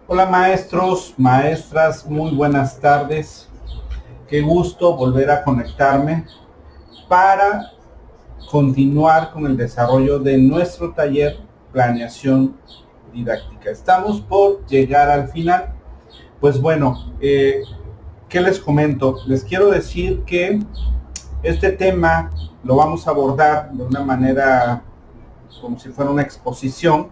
Hola maestros, maestras, muy buenas tardes. Qué gusto volver a conectarme para continuar con el desarrollo de nuestro taller Planeación Didáctica. Estamos por llegar al final. Pues bueno, ¿qué les comento? Les quiero decir que este tema lo vamos a abordar de una manera como si fuera una exposición.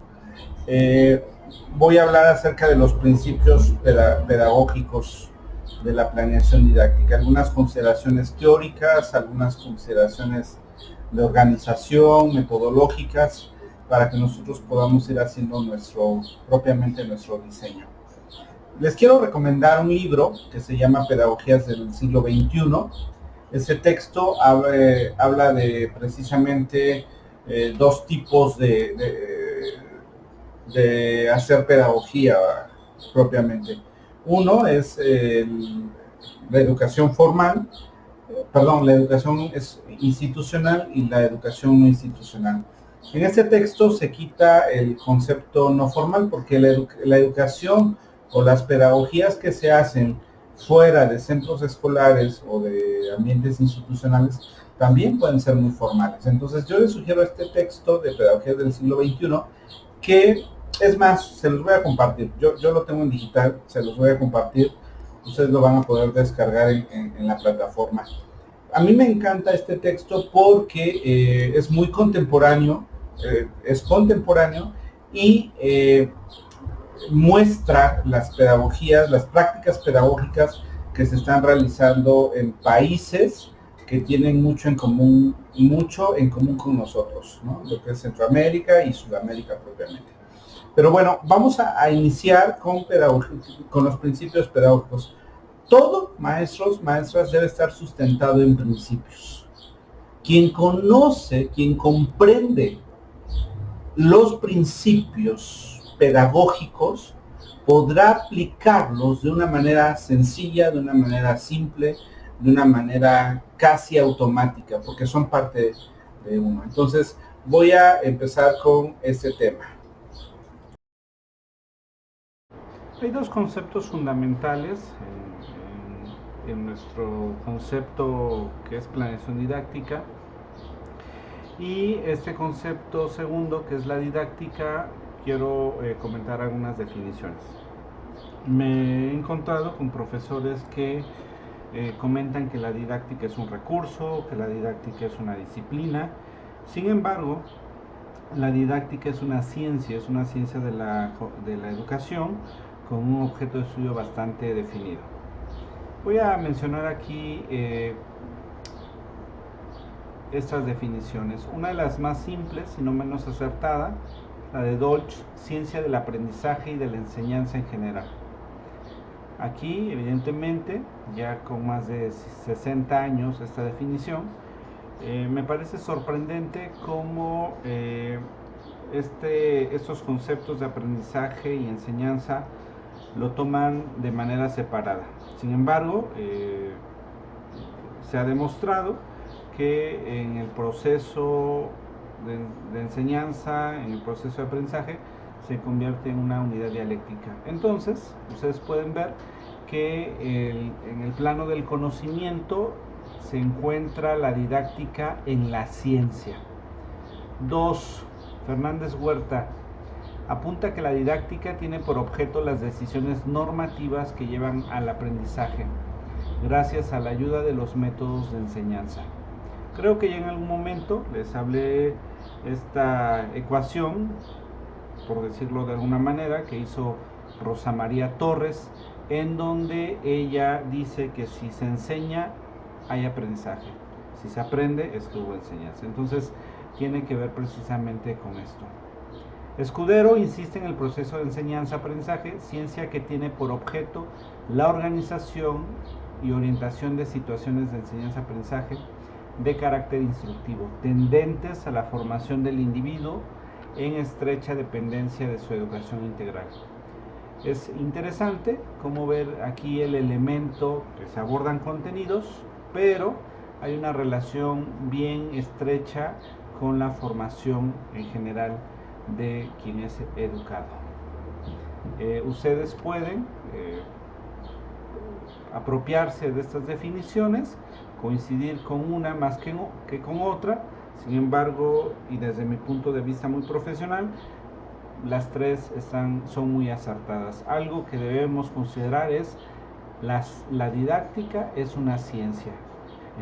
Eh, Voy a hablar acerca de los principios pedagógicos de la planeación didáctica, algunas consideraciones teóricas, algunas consideraciones de organización, metodológicas, para que nosotros podamos ir haciendo propiamente nuestro diseño. Les quiero recomendar un libro que se llama Pedagogías del siglo XXI. Ese texto habla de precisamente dos tipos de hacer pedagogía propiamente. Uno es la educación formal, perdón, la educación es institucional y la educación no institucional. En este texto se quita el concepto no formal porque la educación o las pedagogías que se hacen fuera de centros escolares o de ambientes institucionales también pueden ser muy formales. Entonces yo les sugiero este texto de Pedagogías del siglo XXI que es más, se los voy a compartir. Yo lo tengo en digital, se los voy a compartir. Ustedes lo van a poder descargar en la plataforma. A mí me encanta este texto porque es muy contemporáneo, y muestra las pedagogías, las prácticas pedagógicas que se están realizando en países que tienen mucho en común con nosotros, ¿no? Lo que es Centroamérica y Sudamérica propiamente. Pero bueno, vamos a iniciar con los principios pedagógicos. Todo, maestros, maestras, debe estar sustentado en principios. Quien conoce, quien comprende los principios pedagógicos, podrá aplicarlos de una manera sencilla, de una manera simple, de una manera casi automática, porque son parte de uno. Entonces, voy a empezar con este tema. Hay dos conceptos fundamentales en nuestro concepto que es planeación didáctica, y este concepto segundo que es la didáctica. Quiero comentar algunas definiciones. Me he encontrado con profesores que comentan que la didáctica es un recurso, que la didáctica es una disciplina. Sin embargo, la didáctica es una ciencia de la educación con un objeto de estudio bastante definido. Voy a mencionar aquí estas definiciones. Una de las más simples y no menos acertada, la de Dolch, ciencia del aprendizaje y de la enseñanza en general. Aquí, evidentemente, ya con más de 60 años esta definición, me parece sorprendente cómo estos conceptos de aprendizaje y enseñanza lo toman de manera separada. Sin embargo, se ha demostrado que en el proceso de enseñanza, en el proceso de aprendizaje, se convierte en una unidad dialéctica. Entonces, ustedes pueden ver que en el plano del conocimiento se encuentra la didáctica en la ciencia. 2. Fernández Huerta apunta que la didáctica tiene por objeto las decisiones normativas que llevan al aprendizaje, gracias a la ayuda de los métodos de enseñanza. Creo que ya en algún momento les hablé esta ecuación, por decirlo de alguna manera, que hizo Rosa María Torres, en donde ella dice que si se enseña, hay aprendizaje. Si se aprende, es que hubo enseñanza. Entonces, tiene que ver precisamente con esto. Escudero insiste en el proceso de enseñanza-aprendizaje, ciencia que tiene por objeto la organización y orientación de situaciones de enseñanza-aprendizaje de carácter instructivo, tendentes a la formación del individuo en estrecha dependencia de su educación integral. Es interesante cómo ver aquí el elemento que se abordan contenidos, pero hay una relación bien estrecha con la formación en general de quien es educado. Ustedes pueden apropiarse de estas definiciones, coincidir con una más que con otra. Sin embargo, y desde mi punto de vista muy profesional, las tres son muy acertadas. Algo que debemos considerar es la didáctica es una ciencia.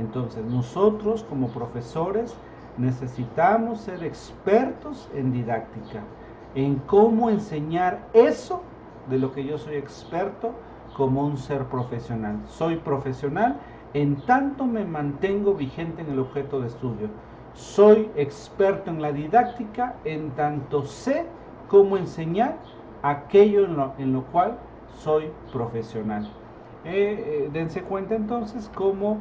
Entonces nosotros como profesores necesitamos ser expertos en didáctica, en cómo enseñar eso de lo que yo soy experto como un ser profesional. Soy profesional en tanto me mantengo vigente en el objeto de estudio. Soy experto en la didáctica en tanto sé cómo enseñar aquello en lo cual soy profesional. Dense cuenta entonces cómo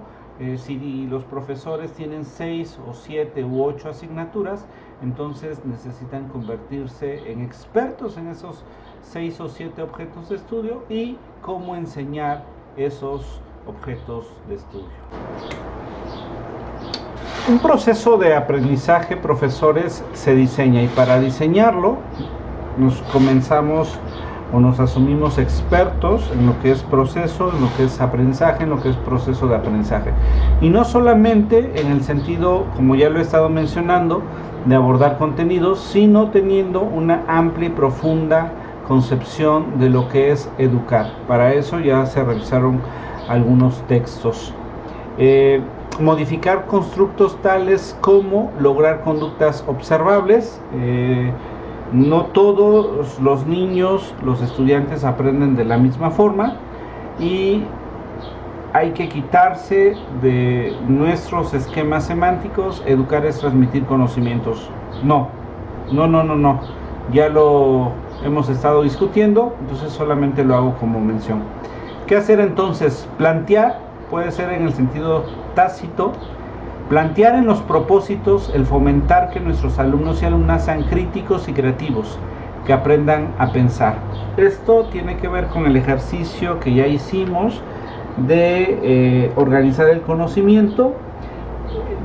si los profesores tienen 6 o 7 u 8 asignaturas, entonces necesitan convertirse en expertos en esos 6 o 7 objetos de estudio y cómo enseñar esos objetos de estudio. Un proceso de aprendizaje, profesores, se diseña, y para diseñarlo nos asumimos expertos en lo que es proceso, en lo que es aprendizaje, en lo que es proceso de aprendizaje. Y no solamente en el sentido, como ya lo he estado mencionando, de abordar contenidos, sino teniendo una amplia y profunda concepción de lo que es educar. Para eso ya se revisaron algunos textos. Modificar constructos tales como lograr conductas observables. No todos los niños, los estudiantes aprenden de la misma forma, y hay que quitarse de nuestros esquemas semánticos. Educar es transmitir conocimientos. No. Ya lo hemos estado discutiendo, entonces solamente lo hago como mención. ¿Qué hacer entonces? Plantear, puede ser en el sentido tácito. Plantear en los propósitos el fomentar que nuestros alumnos y alumnas sean críticos y creativos, que aprendan a pensar. Esto tiene que ver con el ejercicio que ya hicimos de organizar el conocimiento.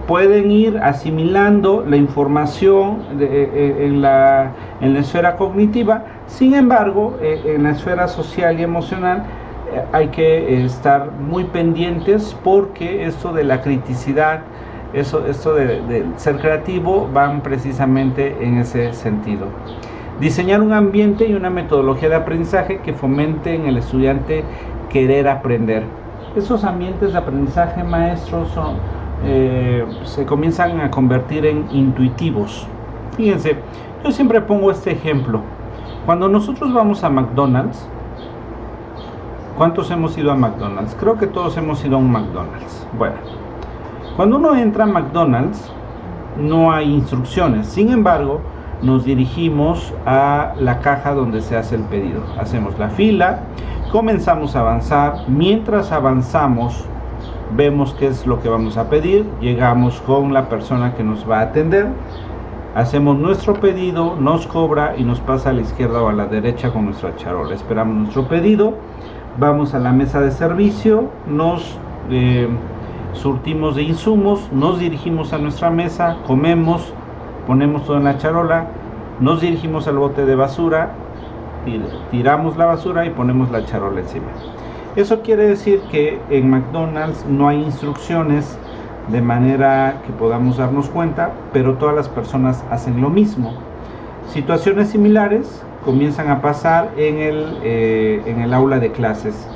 Pueden ir asimilando la información en la esfera cognitiva. Sin embargo, en la esfera social y emocional hay que estar muy pendientes, porque esto de la criticidad, esto de ser creativo, van precisamente en ese sentido. Diseñar un ambiente y una metodología de aprendizaje que fomente en el estudiante querer aprender. Esos ambientes de aprendizaje, maestros, se comienzan a convertir en intuitivos. Fíjense, yo siempre pongo este ejemplo. Cuando nosotros vamos a McDonald's, ¿cuántos hemos ido a McDonald's? Creo que todos hemos ido a un McDonald's. Bueno, cuando uno entra a McDonald's no hay instrucciones. Sin embargo, nos dirigimos a la caja donde se hace el pedido. Hacemos la fila, comenzamos a avanzar. Mientras avanzamos, vemos qué es lo que vamos a pedir. Llegamos con la persona que nos va a atender. Hacemos nuestro pedido, nos cobra y nos pasa a la izquierda o a la derecha con nuestra charola. Esperamos nuestro pedido. Vamos a la mesa de servicio, nos surtimos de insumos, nos dirigimos a nuestra mesa, comemos, ponemos todo en la charola, nos dirigimos al bote de basura, tiramos la basura y ponemos la charola encima. Eso quiere decir que en McDonald's no hay instrucciones de manera que podamos darnos cuenta, pero todas las personas hacen lo mismo. Situaciones similares comienzan a pasar en el aula de clases.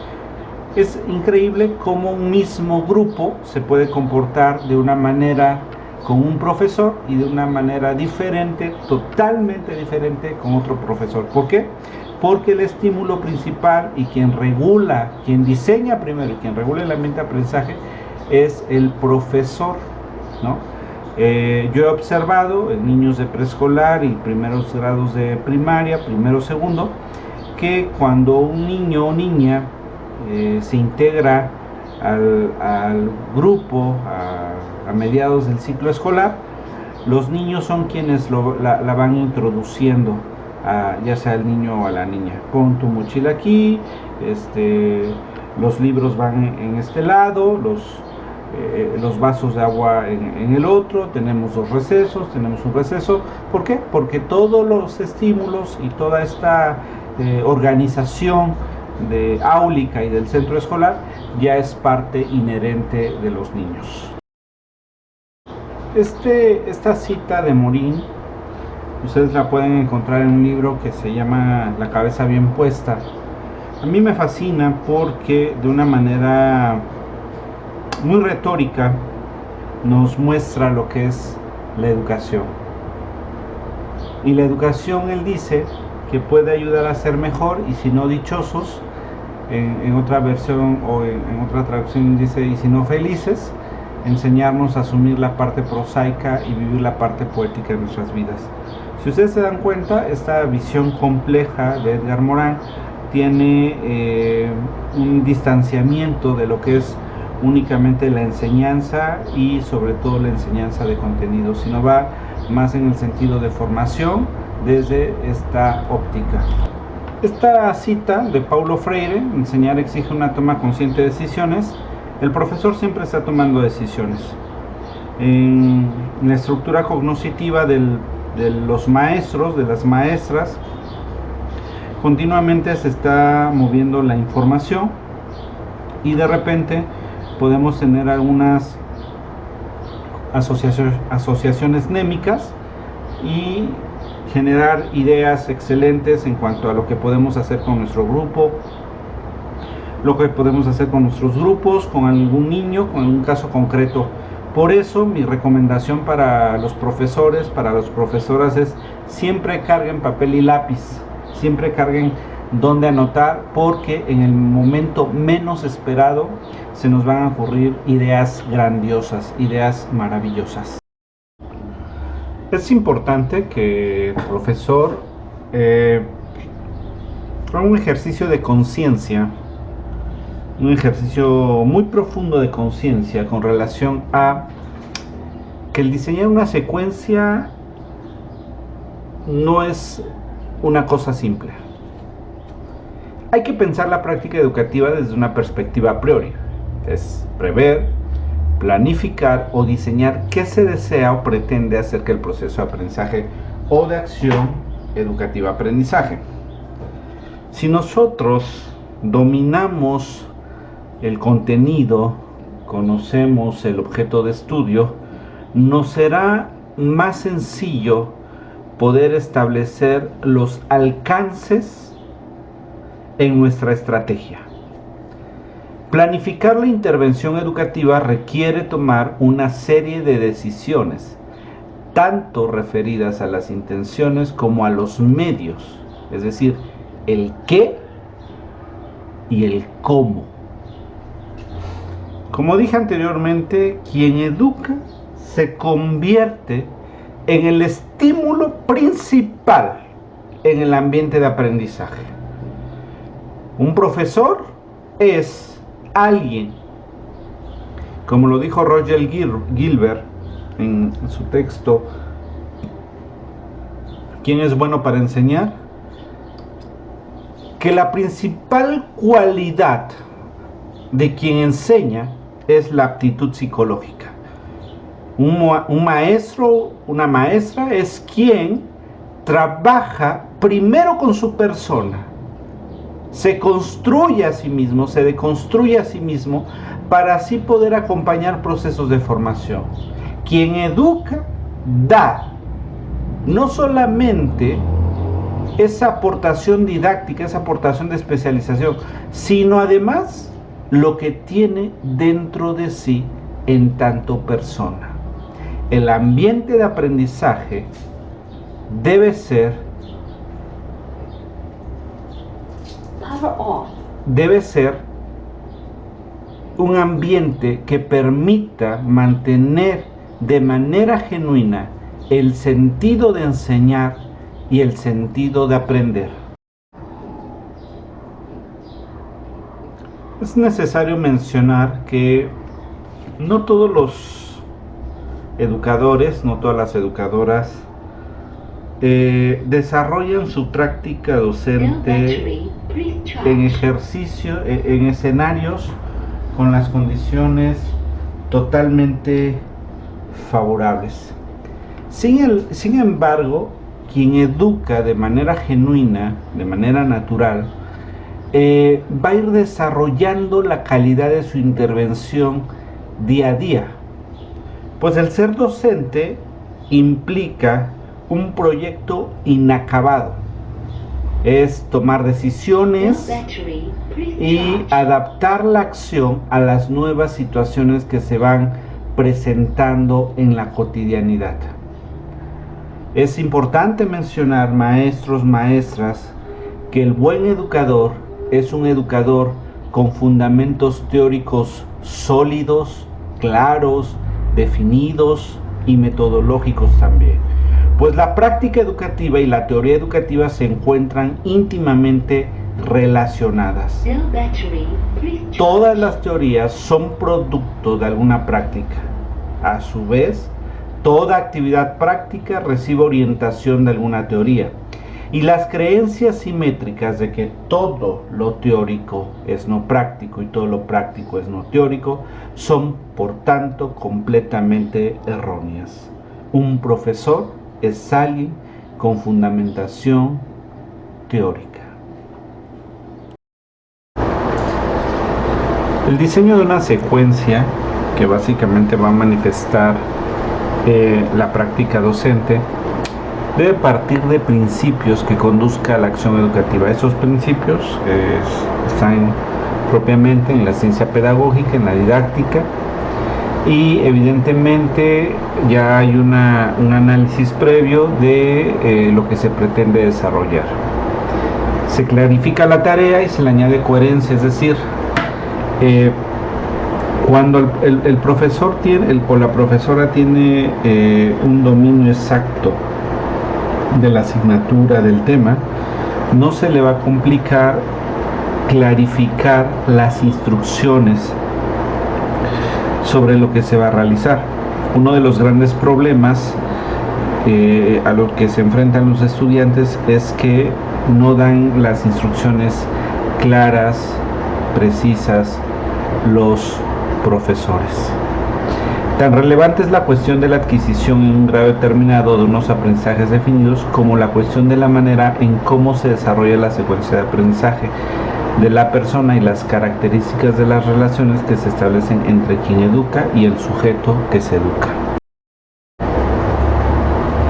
Es increíble cómo un mismo grupo se puede comportar de una manera con un profesor y de una manera diferente, totalmente diferente con otro profesor. ¿Por qué? Porque el estímulo principal y quien diseña primero y quien regula el ambiente de aprendizaje es el profesor, ¿no? Yo he observado en niños de preescolar y primeros grados de primaria, primero, segundo, que cuando un niño o niña se integra al grupo a mediados del ciclo escolar, los niños son quienes la van introduciendo, ya sea el niño o a la niña. Pon tu mochila aquí, los libros van en este lado, los vasos de agua en el otro, tenemos dos recesos, tenemos un receso. ¿Por qué? Porque todos los estímulos y toda esta organización de áulica y del centro escolar ya es parte inherente de los niños. Esta cita de Morin, ustedes la pueden encontrar en un libro que se llama La cabeza bien puesta. A mí me fascina porque de una manera muy retórica nos muestra lo que es la educación. Y la educación, él dice, que puede ayudar a ser mejor y si no dichosos, en otra versión o en otra traducción dice, y si no felices, enseñarnos a asumir la parte prosaica y vivir la parte poética de nuestras vidas. Si ustedes se dan cuenta, esta visión compleja de Edgar Morin tiene un distanciamiento de lo que es únicamente la enseñanza y sobre todo la enseñanza de contenido, sino va más en el sentido de formación desde esta óptica. Esta cita de Paulo Freire, enseñar exige una toma consciente de decisiones. El profesor siempre está tomando decisiones. En la estructura cognoscitiva de los maestros, de las maestras, continuamente se está moviendo la información y de repente podemos tener algunas asociaciones némicas y generar ideas excelentes en cuanto a lo que podemos hacer con nuestro grupo, lo que podemos hacer con nuestros grupos, con algún niño, con un caso concreto. Por eso mi recomendación para los profesores, para las profesoras es siempre carguen papel y lápiz, siempre carguen donde anotar, porque en el momento menos esperado se nos van a ocurrir ideas grandiosas, ideas maravillosas. Es importante que el profesor haga un ejercicio de conciencia, un ejercicio muy profundo de conciencia con relación a que el diseñar una secuencia no es una cosa simple. Hay que pensar la práctica educativa desde una perspectiva a priori, es prever, planificar o diseñar qué se desea o pretende acerca del proceso de aprendizaje o de acción educativa-aprendizaje. Si nosotros dominamos el contenido, conocemos el objeto de estudio, nos será más sencillo poder establecer los alcances en nuestra estrategia. Planificar la intervención educativa requiere tomar una serie de decisiones, tanto referidas a las intenciones como a los medios, es decir, el qué y el cómo. Como dije anteriormente, quien educa se convierte en el estímulo principal en el ambiente de aprendizaje. Un profesor es alguien, como lo dijo Roger Gilbert en su texto ¿Quién es bueno para enseñar? Que la principal cualidad de quien enseña es la aptitud psicológica. Un maestro, una maestra es quien trabaja primero con su persona, se construye a sí mismo, se deconstruye a sí mismo para así poder acompañar procesos de formación. Quien educa da no solamente esa aportación didáctica, esa aportación de especialización, sino además lo que tiene dentro de sí en tanto persona. El ambiente de aprendizaje debe ser un ambiente que permita mantener de manera genuina el sentido de enseñar y el sentido de aprender. Es necesario mencionar que no todos los educadores, no todas las educadoras desarrollan su práctica docente en ejercicio, en escenarios con las condiciones totalmente favorables. Sin embargo, quien educa de manera genuina, de manera natural, va a ir desarrollando la calidad de su intervención día a día. Pues el ser docente implica un proyecto inacabado. Es tomar decisiones y adaptar la acción a las nuevas situaciones que se van presentando en la cotidianidad. Es importante mencionar, maestros, maestras, que el buen educador es un educador con fundamentos teóricos sólidos, claros, definidos y metodológicos también. Pues la práctica educativa y la teoría educativa se encuentran íntimamente relacionadas. Todas las teorías son producto de alguna práctica. A su vez, toda actividad práctica recibe orientación de alguna teoría. Y las creencias simétricas de que todo lo teórico es no práctico y todo lo práctico es no teórico son, por tanto, completamente erróneas. Un profesor es alguien con fundamentación teórica. El diseño de una secuencia que básicamente va a manifestar la práctica docente debe partir de principios que conduzca a la acción educativa. Esos principios están propiamente en la ciencia pedagógica, en la didáctica, y evidentemente ya hay un análisis previo de lo que se pretende desarrollar. Se clarifica la tarea y se le añade coherencia, es decir, cuando el profesor tiene o la profesora tiene un dominio exacto de la asignatura del tema, no se le va a complicar clarificar las instrucciones sobre lo que se va a realizar. Uno de los grandes problemas a los que se enfrentan los estudiantes es que no dan las instrucciones claras, precisas, los profesores. Tan relevante es la cuestión de la adquisición en un grado determinado de unos aprendizajes definidos como la cuestión de la manera en cómo se desarrolla la secuencia de aprendizaje de la persona y las características de las relaciones que se establecen entre quien educa y el sujeto que se educa.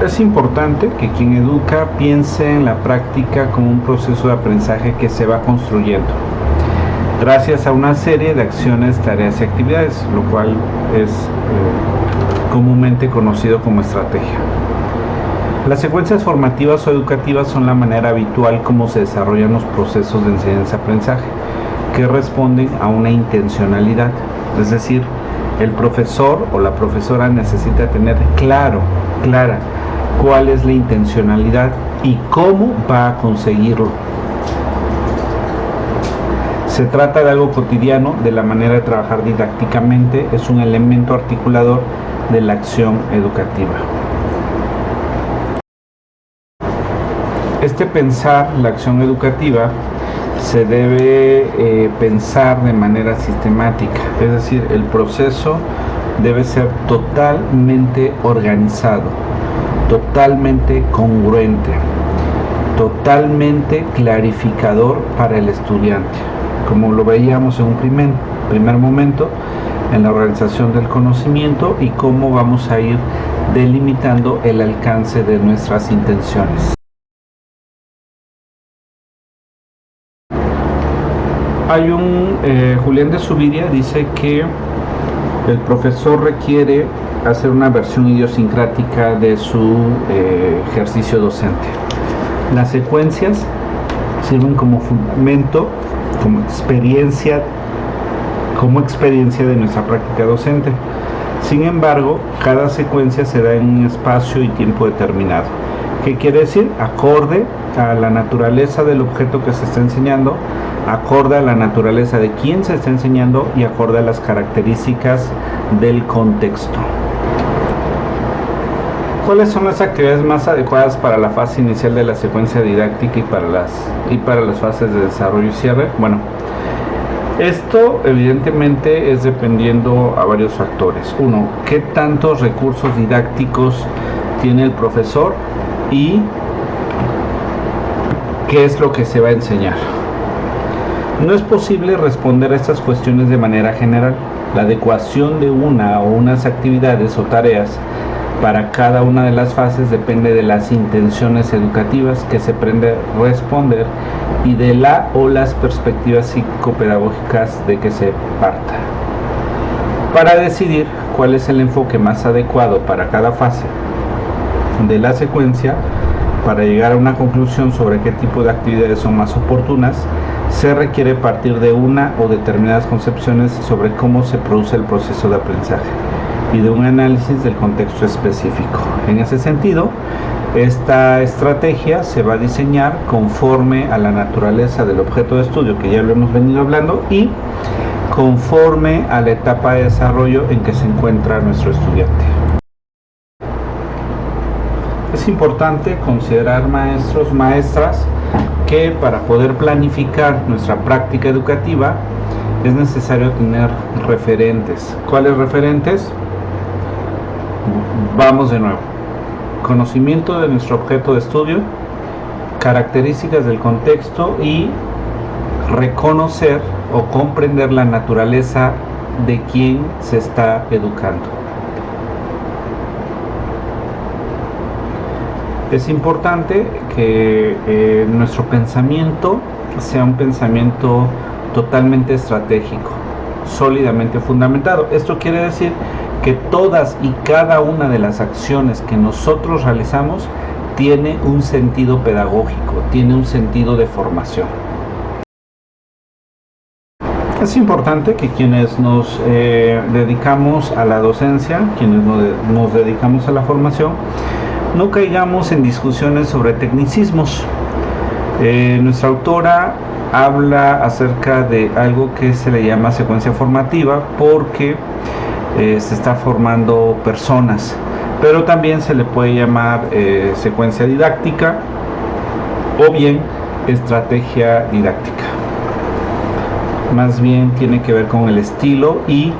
Es importante que quien educa piense en la práctica como un proceso de aprendizaje que se va construyendo gracias a una serie de acciones, tareas y actividades, lo cual es comúnmente conocido como estrategia. Las secuencias formativas o educativas son la manera habitual como se desarrollan los procesos de enseñanza-aprendizaje, que responden a una intencionalidad, es decir, el profesor o la profesora necesita tener clara cuál es la intencionalidad y cómo va a conseguirlo. Se trata de algo cotidiano, de la manera de trabajar didácticamente, es un elemento articulador de la acción educativa. Este pensar la acción educativa se debe pensar de manera sistemática, es decir, el proceso debe ser totalmente organizado, totalmente congruente, totalmente clarificador para el estudiante, como lo veíamos en un primer momento en la organización del conocimiento y cómo vamos a ir delimitando el alcance de nuestras intenciones. Hay Julián de Zuviria dice que el profesor requiere hacer una versión idiosincrática de su ejercicio docente. Las secuencias sirven como fundamento, como experiencia de nuestra práctica docente. Sin embargo, cada secuencia se da en un espacio y tiempo determinado. ¿Qué quiere decir? Acorde a la naturaleza del objeto que se está enseñando, acorde a la naturaleza de quien se está enseñando y acorde a las características del contexto. ¿Cuáles son las actividades más adecuadas para la fase inicial de la secuencia didáctica y para las fases de desarrollo y cierre? Bueno, esto evidentemente es dependiendo a varios factores. Uno, ¿qué tantos recursos didácticos tiene el profesor y ¿qué es lo que se va a enseñar? No es posible responder a estas cuestiones de manera general. La adecuación de una o unas actividades o tareas para cada una de las fases depende de las intenciones educativas que se pretende responder y de la o las perspectivas psicopedagógicas de que se parta. Para decidir cuál es el enfoque más adecuado para cada fase de la secuencia, para llegar a una conclusión sobre qué tipo de actividades son más oportunas, se requiere partir de una o determinadas concepciones sobre cómo se produce el proceso de aprendizaje y de un análisis del contexto específico. En ese sentido, esta estrategia se va a diseñar conforme a la naturaleza del objeto de estudio, que ya lo hemos venido hablando, y conforme a la etapa de desarrollo en que se encuentra nuestro estudiante. Es importante considerar, maestros, maestras, que para poder planificar nuestra práctica educativa es necesario tener referentes. ¿Cuáles referentes? Vamos de nuevo. Conocimiento de nuestro objeto de estudio, características del contexto y reconocer o comprender la naturaleza de quien se está educando. Es importante que nuestro pensamiento sea un pensamiento totalmente estratégico, sólidamente fundamentado. Esto quiere decir que todas y cada una de las acciones que nosotros realizamos tiene un sentido pedagógico, tiene un sentido de formación. Es importante que quienes nos dedicamos a la docencia, quienes nos dedicamos a la formación, no caigamos en discusiones sobre tecnicismos. Nuestra autora habla acerca de algo que se le llama secuencia formativa porque se está formando personas, pero también se le puede llamar secuencia didáctica o bien estrategia didáctica. Más bien tiene que ver con el estilo y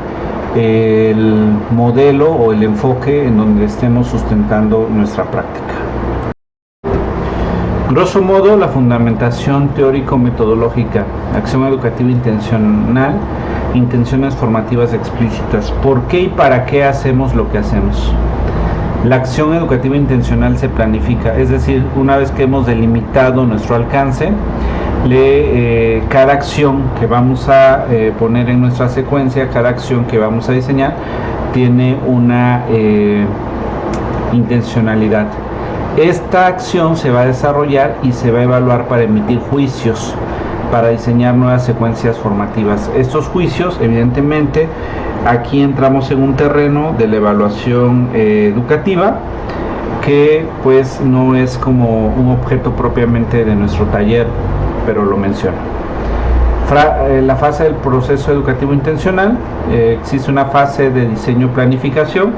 el modelo o el enfoque en donde estemos sustentando nuestra práctica. Grosso modo, la fundamentación teórico-metodológica, acción educativa intencional, intenciones formativas explícitas. ¿Por qué y para qué hacemos lo que hacemos? La acción educativa intencional se planifica, es decir, una vez que hemos delimitado nuestro alcance, cada acción que vamos a poner en nuestra secuencia, cada acción que vamos a diseñar, tiene una intencionalidad. Esta acción se va a desarrollar y se va a evaluar para emitir juicios, para diseñar nuevas secuencias formativas. Estos juicios, evidentemente, aquí entramos en un terreno de la evaluación educativa, que pues no es como un objeto propiamente de nuestro taller, pero lo menciono. La fase del proceso educativo intencional, existe una fase de diseño planificación.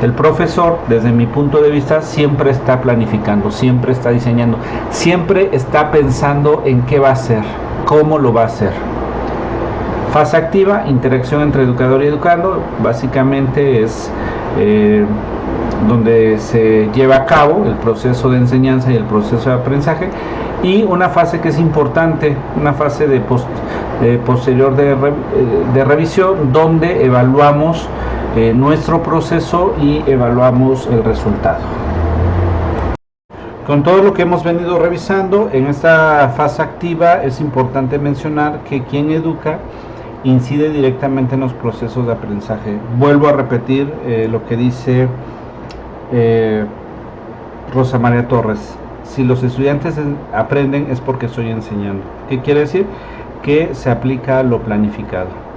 El profesor, desde mi punto de vista, siempre está planificando, siempre está diseñando, siempre está pensando en qué va a hacer, cómo lo va a hacer. Fase activa, interacción entre educador y educando, básicamente es donde se lleva a cabo el proceso de enseñanza y el proceso de aprendizaje. Y una fase que es importante, una fase de posterior de revisión, donde evaluamos nuestro proceso y evaluamos el resultado. Con todo lo que hemos venido revisando, en esta fase activa es importante mencionar que quien educa incide directamente en los procesos de aprendizaje. Vuelvo a repetir lo que dice Rosa María Torres: si los estudiantes aprenden es porque estoy enseñando. ¿Qué quiere decir? Que se aplica lo planificado.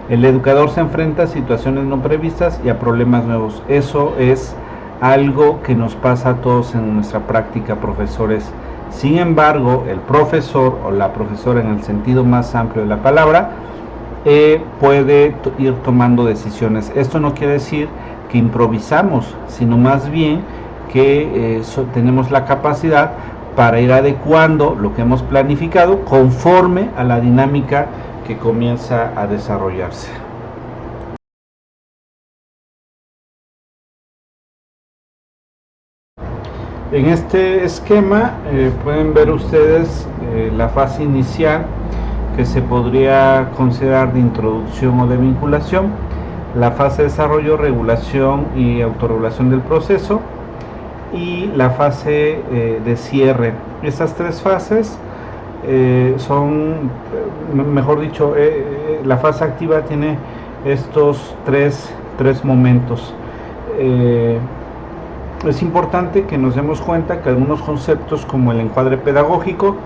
El educador se enfrenta a situaciones no previstas y a problemas nuevos. Eso es algo que nos pasa a todos en nuestra práctica, profesores. Sin embargo, el profesor o la profesora, en el sentido más amplio de la palabra, puede ir tomando decisiones. Esto no quiere decir que improvisamos, sino más bien que tenemos la capacidad para ir adecuando lo que hemos planificado conforme a la dinámica que comienza a desarrollarse. En este esquema pueden ver ustedes la fase inicial, que se podría considerar de introducción o de vinculación, la fase de desarrollo, regulación y autorregulación del proceso, y la fase de cierre. Estas tres fases son, mejor dicho, la fase activa tiene estos tres momentos. Es importante que nos demos cuenta que algunos conceptos, como el encuadre pedagógico,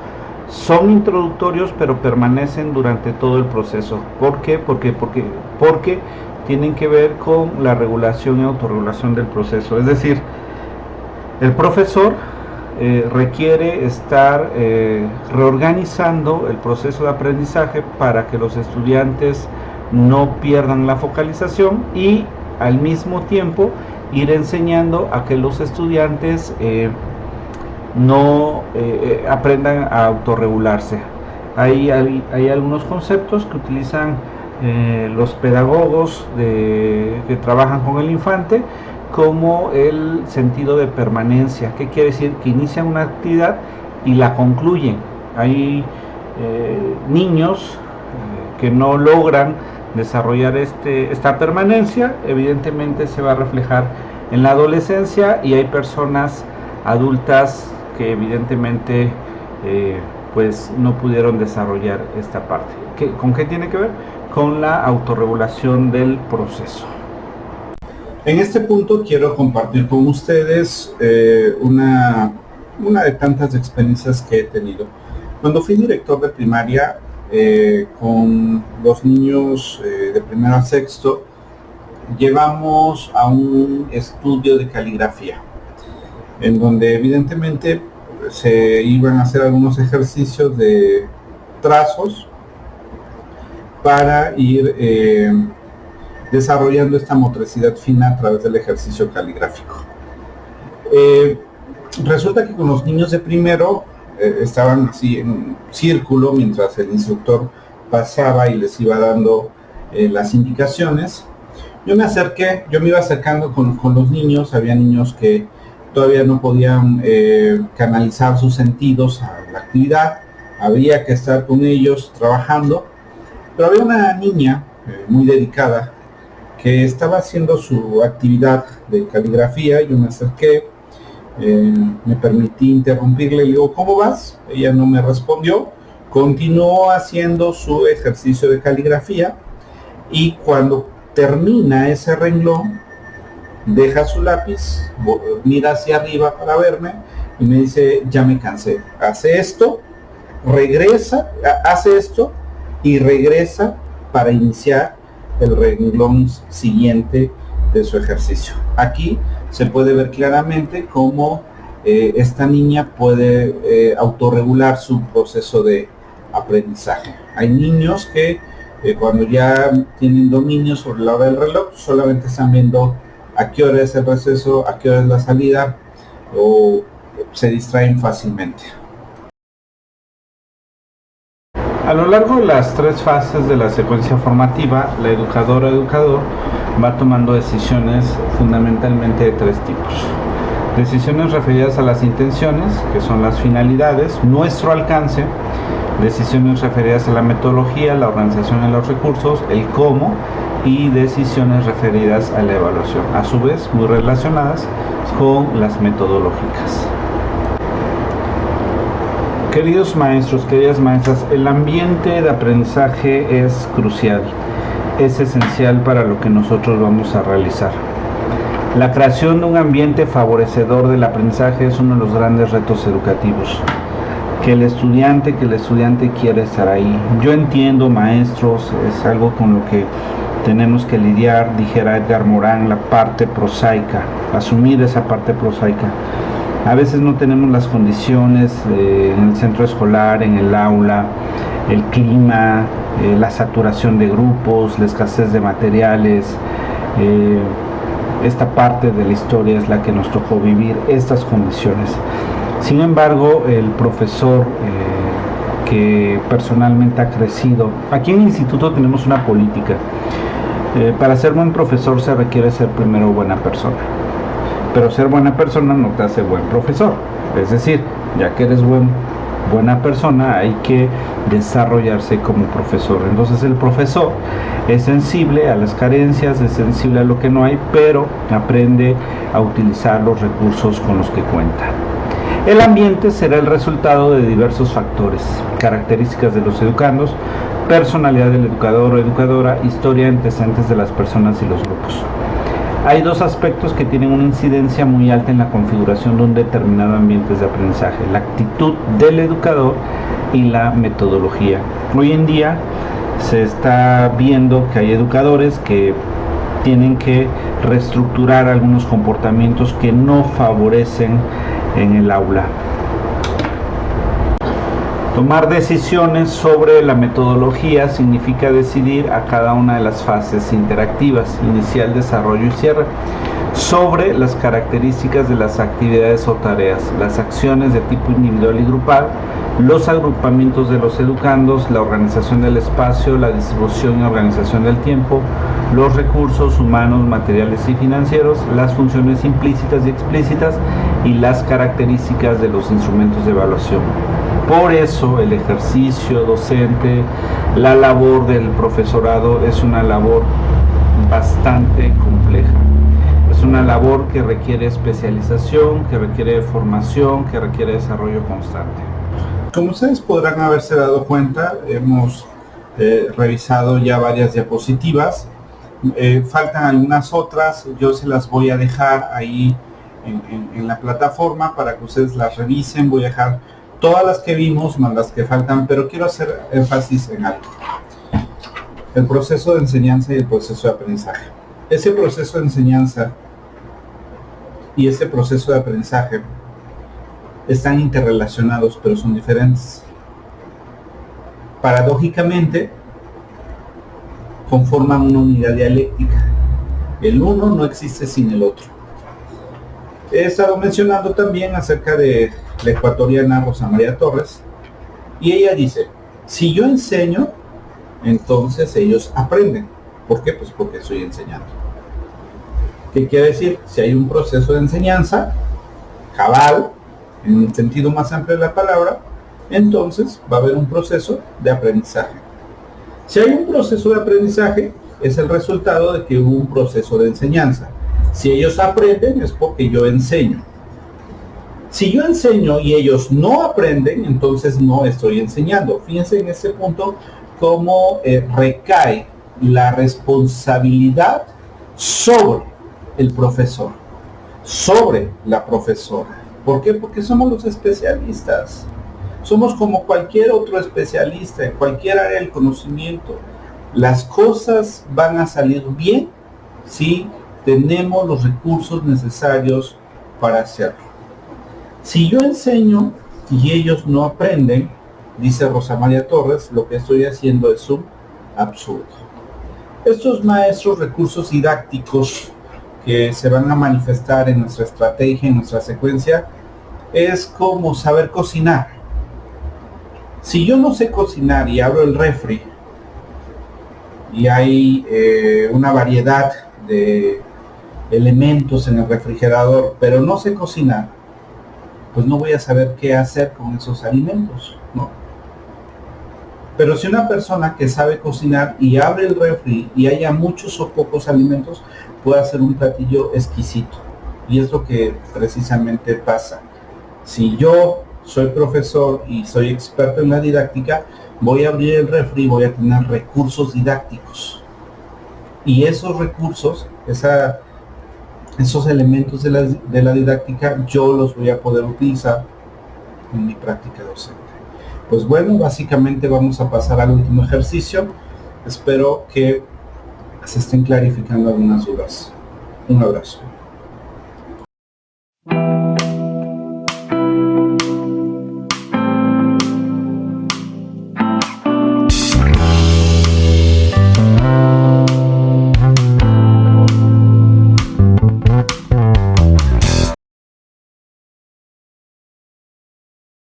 son introductorios, pero permanecen durante todo el proceso. ¿Por qué? Porque tienen que ver con la regulación y autorregulación del proceso. Es decir, el profesor requiere estar reorganizando el proceso de aprendizaje para que los estudiantes no pierdan la focalización, y al mismo tiempo ir enseñando a que los estudiantes no aprendan a autorregularse. Hay algunos conceptos que utilizan los pedagogos que trabajan con el infante, como el sentido de permanencia. ¿Qué quiere decir? Que inician una actividad y la concluyen. Hay niños que no logran desarrollar esta permanencia. Evidentemente se va a reflejar en la adolescencia, y hay personas adultas que evidentemente pues no pudieron desarrollar esta parte. ¿Con qué tiene que ver? Con la autorregulación del proceso. En este punto quiero compartir con ustedes una de tantas experiencias que he tenido. Cuando fui director de primaria, con los niños de primero a sexto, llevamos a un estudio de caligrafía, en donde evidentemente se iban a hacer algunos ejercicios de trazos para ir desarrollando esta motricidad fina a través del ejercicio caligráfico. Resulta que con los niños de primero estaban así en un círculo mientras el instructor pasaba y les iba dando las indicaciones. Yo me iba acercando con los niños. Había niños que todavía no podían canalizar sus sentidos a la actividad, había que estar con ellos trabajando, pero había una niña muy dedicada que estaba haciendo su actividad de caligrafía. Yo me acerqué, me permití interrumpirle, le digo, ¿cómo vas? Ella no me respondió, continuó haciendo su ejercicio de caligrafía, y cuando termina ese renglón, deja su lápiz, mira hacia arriba para verme y me dice, ya me cansé. Hace esto, hace esto y regresa para iniciar el renglón siguiente de su ejercicio. Aquí se puede ver claramente cómo esta niña puede autorregular su proceso de aprendizaje. Hay niños que cuando ya tienen dominio sobre la hora del reloj, solamente están viendo a qué hora es el receso, a qué hora es la salida, o se distraen fácilmente. A lo largo de las tres fases de la secuencia formativa, la educadora o educador va tomando decisiones fundamentalmente de tres tipos. Decisiones referidas a las intenciones, que son las finalidades, nuestro alcance; decisiones referidas a la metodología, la organización de los recursos, el cómo; y decisiones referidas a la evaluación, a su vez muy relacionadas con las metodológicas. Queridos maestros, queridas maestras, el ambiente de aprendizaje es crucial, es esencial para lo que nosotros vamos a realizar. La creación de un ambiente favorecedor del aprendizaje es uno de los grandes retos educativos. Que el estudiante quiere estar ahí. Yo entiendo, maestros, es algo con lo que tenemos que lidiar, dijera Edgar Morán, la parte prosaica, asumir esa parte prosaica. A veces no tenemos las condiciones en el centro escolar, en el aula, el clima, la saturación de grupos, la escasez de materiales. Esta parte de la historia es la que nos tocó vivir, estas condiciones. Sin embargo, el profesor que personalmente ha crecido, aquí en el instituto tenemos una política. Para ser buen profesor se requiere ser primero buena persona. pero ser buena persona no te hace buen profesor. Es decir, ya que eres buena persona, hay que desarrollarse como profesor. Entonces el profesor es sensible a las carencias, es sensible a lo que no hay, pero aprende a utilizar los recursos con los que cuenta. El ambiente será el resultado de diversos factores: características de los educandos, personalidad del educador o educadora, historia, antecedentes de las personas y los grupos. Hay dos aspectos que tienen una incidencia muy alta en la configuración de un determinado ambiente de aprendizaje: la actitud del educador y la metodología. Hoy en día se está viendo que hay educadores que tienen que reestructurar algunos comportamientos que no favorecen en el aula. Tomar decisiones sobre la metodología significa decidir a cada una de las fases interactivas: inicial, desarrollo y cierre, sobre las características de las actividades o tareas, las acciones de tipo individual y grupal, los agrupamientos de los educandos, la organización del espacio, la distribución y organización del tiempo, los recursos humanos, materiales y financieros, las funciones implícitas y explícitas y las características de los instrumentos de evaluación. Por eso el ejercicio docente, la labor del profesorado es una labor bastante compleja. Es una labor que requiere especialización, que requiere formación, que requiere desarrollo constante. Como ustedes podrán haberse dado cuenta, hemos revisado ya varias diapositivas. Faltan algunas otras, yo se las voy a dejar ahí en la plataforma para que ustedes las revisen. Voy a dejar todas las que vimos, más las que faltan, pero quiero hacer énfasis en algo: el proceso de enseñanza y el proceso de aprendizaje. Ese proceso de enseñanza y ese proceso de aprendizaje están interrelacionados, pero son diferentes. Paradójicamente, conforman una unidad dialéctica. El uno no existe sin el otro. He estado mencionando también acerca de la ecuatoriana Rosa María Torres, y ella dice: si yo enseño, entonces ellos aprenden. ¿Por qué? Pues porque estoy enseñando. ¿Qué quiere decir? Si hay un proceso de enseñanza cabal, en el sentido más amplio de la palabra, entonces va a haber un proceso de aprendizaje. Si hay un proceso de aprendizaje, es el resultado de que hubo un proceso de enseñanza. Si ellos aprenden, es porque yo enseño. Si yo enseño y ellos no aprenden, entonces no estoy enseñando. Fíjense en este punto cómo recae la responsabilidad sobre el profesor, sobre la profesora. ¿Por qué? Porque somos los especialistas. Somos como cualquier otro especialista en cualquier área del conocimiento. Las cosas van a salir bien si tenemos los recursos necesarios para hacerlo. Si yo enseño y ellos no aprenden, dice Rosa María Torres, lo que estoy haciendo es un absurdo. Estos maestros recursos didácticos que se van a manifestar en nuestra estrategia, en nuestra secuencia, es como saber cocinar. Si yo no sé cocinar y abro el refri y hay una variedad de elementos en el refrigerador, pero no sé cocinar, pues no voy a saber qué hacer con esos alimentos, ¿no? Pero si una persona que sabe cocinar y abre el refri y haya muchos o pocos alimentos, puede hacer un platillo exquisito. Y es lo que precisamente pasa. Si yo soy profesor y soy experto en la didáctica, voy a abrir el refri y voy a tener recursos didácticos. Y esos recursos, esos elementos de la didáctica, yo los voy a poder utilizar en mi práctica docente. Pues bueno, básicamente vamos a pasar al último ejercicio. Espero que se estén clarificando algunas dudas. Un abrazo.